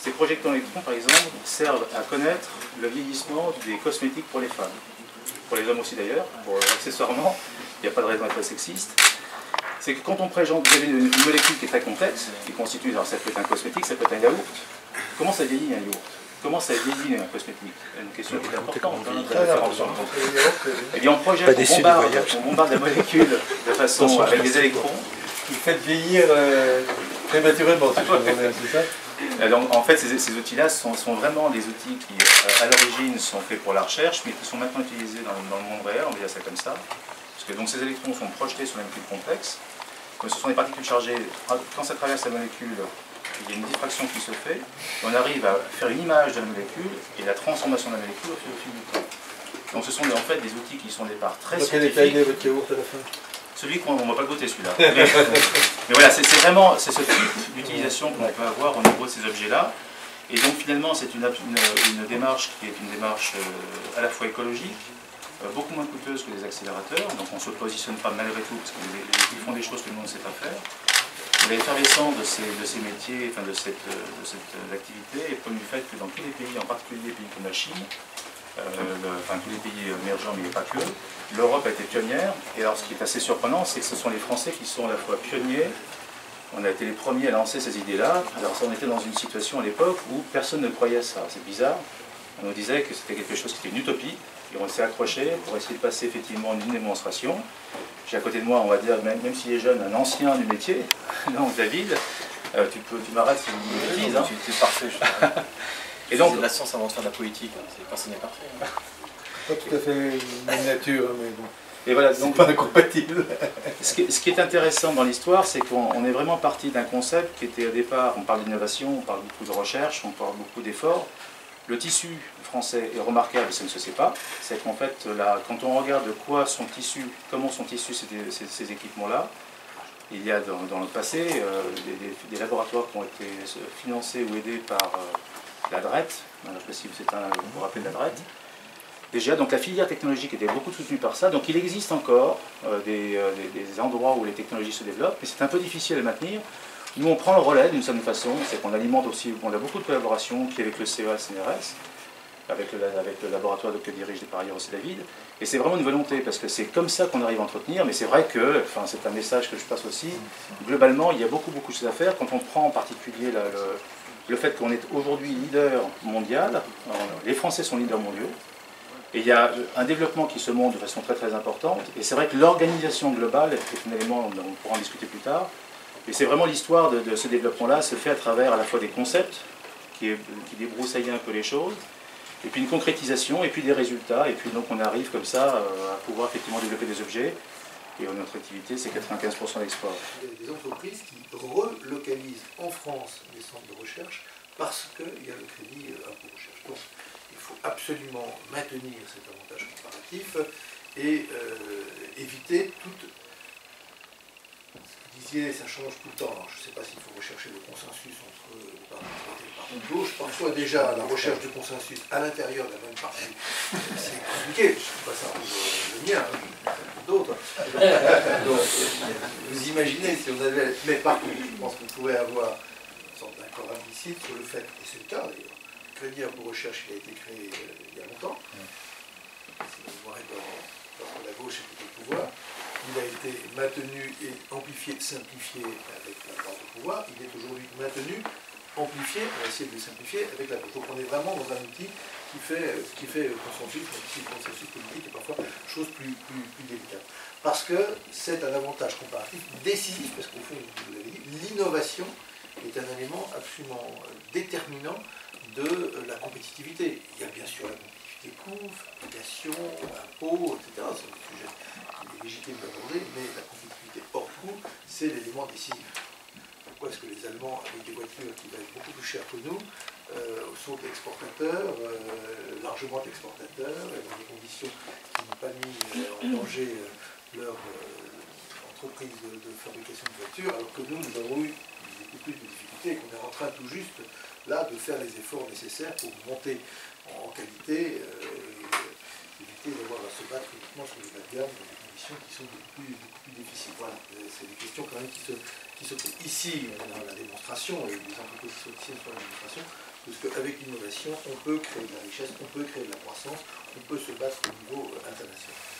Ces projecteurs électrons, par exemple, servent à connaître le vieillissement des cosmétiques pour les femmes. Pour les hommes aussi d'ailleurs, accessoirement, il n'y a pas de raison d'être sexiste. C'est que quand on présente, vous avez une molécule qui est très complexe, qui constitue, alors ça peut être un cosmétique, ça peut être un yaourt. Comment ça vieillit un yaourt? Comment ça vieillit un cosmétique? Une question qui est importante. Eh bien, on projette, on bombarde la molécule de façon avec des électrons. Vous faites vieillir prématurément, si je comprends bien, c'est ça? Donc, en fait, ces outils-là sont vraiment des outils qui, à l'origine, sont faits pour la recherche, mais qui sont maintenant utilisés dans le monde réel, on va dire ça comme ça. Parce que donc, ces électrons sont projetés sur la molécule complexe. Donc, ce sont des particules chargées. Quand ça traverse la molécule, il y a une diffraction qui se fait. On arrive à faire une image de la molécule et la transformation de la molécule au fil du temps. Donc, ce sont en fait des outils qui sont des parts très scientifiques. Quelle est la taille de votre yaourt à la fin? Celui qu'on ne va pas le goûter, celui-là. Mais voilà, c'est vraiment ce type d'utilisation qu'on peut avoir au niveau de ces objets-là. Et donc finalement, c'est une démarche qui est une démarche à la fois écologique, beaucoup moins coûteuse que les accélérateurs. Donc on ne se positionne pas malgré tout, parce qu'ils font des choses que nous on ne sait pas faire. L'effervescence de ces métiers, enfin de cette activité, est comme du fait que dans tous les pays, en particulier des pays comme la Chine, tous les pays émergents, mais pas que, l'Europe a été pionnière. Et alors ce qui est assez surprenant, c'est que ce sont les Français qui sont à la fois pionniers. On a été les premiers à lancer ces idées-là. Alors ça, on était dans une situation à l'époque où personne ne croyait à ça. C'est bizarre. On nous disait que c'était quelque chose qui était une utopie. Et on s'est accroché pour essayer de passer effectivement une démonstration. J'ai à côté de moi, on va dire, même s'il est jeune, un ancien du métier, donc David. Tu m'arrêtes si vous me le dites. C'est parfait. Et donc, la science avant de faire de la politique, personne n'est parfait. Pas tout à fait une nature, mais bon. Et voilà, donc pas incompatible. Ce qui est intéressant dans l'histoire, c'est qu'on est vraiment parti d'un concept qui était au départ, on parle d'innovation, on parle beaucoup de recherche, on parle beaucoup d'efforts. Le tissu français est remarquable, ça ne se sait pas. C'est qu'en fait, là, quand on regarde de quoi sont tissus, comment sont tissus ces équipements-là, il y a dans le passé des laboratoires qui ont été financés ou aidés par la DRET, vous vous rappelez de la DRET. Déjà, donc la filière technologique était beaucoup soutenue par ça, donc il existe encore des endroits où les technologies se développent, mais c'est un peu difficile à maintenir. Nous, on prend le relais d'une certaine façon, c'est qu'on alimente aussi, on a beaucoup de collaborations qui avec le CEA-CNRS, avec le laboratoire que dirige par ailleurs aussi David, et c'est vraiment une volonté, parce que c'est comme ça qu'on arrive à entretenir, mais c'est vrai que, c'est un message que je passe aussi, globalement, il y a beaucoup de choses à faire, quand on prend en particulier le fait qu'on est aujourd'hui leader mondial, les Français sont leaders mondiaux, et il y a un développement qui se monte de façon très très importante, et c'est vrai que l'organisation globale est un élément, on pourra en discuter plus tard, et c'est vraiment l'histoire de ce développement-là se fait à travers à la fois des concepts qui débroussaillent un peu les choses, et puis une concrétisation, et puis des résultats, et puis donc on arrive comme ça à pouvoir effectivement développer des objets, et notre activité c'est 95% d'export. Il y a des entreprises qui relocalisent en France des centres de recherche parce qu'il y a le crédit impôt recherche. Donc il faut absolument maintenir cet avantage comparatif et éviter toute... Vous disiez, ça change tout le temps. Alors, je ne sais pas s'il faut rechercher le consensus entre le parti de droite et le parti de gauche. Parfois, déjà, la recherche de consensus à l'intérieur de la même partie, c'est compliqué. Je ne sais pas ça pour le mien, pour d'autres. Donc, vous imaginez si on avait... Mais par contre, je pense qu'on pourrait avoir une sorte d'accord implicite sur le fait, et c'est le cas d'ailleurs, le crédit impôt recherche, il a été créé il y a longtemps. Si vous voyez lorsque la gauche était au pouvoir. Il a été maintenu et amplifié, simplifié avec la part de pouvoir. Il est aujourd'hui maintenu, amplifié, on va essayer de le simplifier avec la gauche. Donc on est vraiment dans un outil qui fait consensus, consensus politique et parfois chose plus délicate. Parce que c'est un avantage comparatif décisif, parce qu'au fond, vous l'avez dit, l'innovation est un élément absolument déterminant de la compétitivité. Il y a bien sûr la compétitivité coûts, fabrication, impôts, etc. C'est un sujet il est légitime d'aborder, mais la compétitivité hors coût, c'est l'élément décisif. Pourquoi est-ce que les Allemands, avec des voitures qui valent beaucoup plus cher que nous, sont exportateurs, largement exportateurs, et dans des conditions qui n'ont pas mis en danger leur entreprise de fabrication de voitures, alors que nous avons eu beaucoup plus de difficultés et qu'on est en train tout juste là de faire les efforts nécessaires pour monter en qualité, éviter d'avoir à se battre uniquement sur les bas de gamme dans des conditions qui sont beaucoup plus difficiles. Voilà, c'est des questions quand même qui se posent. Ici, on a la démonstration, et les entreprises qui sont ici sur la démonstration parce qu'avec l'innovation, on peut créer de la richesse, on peut créer de la croissance, on peut se battre au niveau international.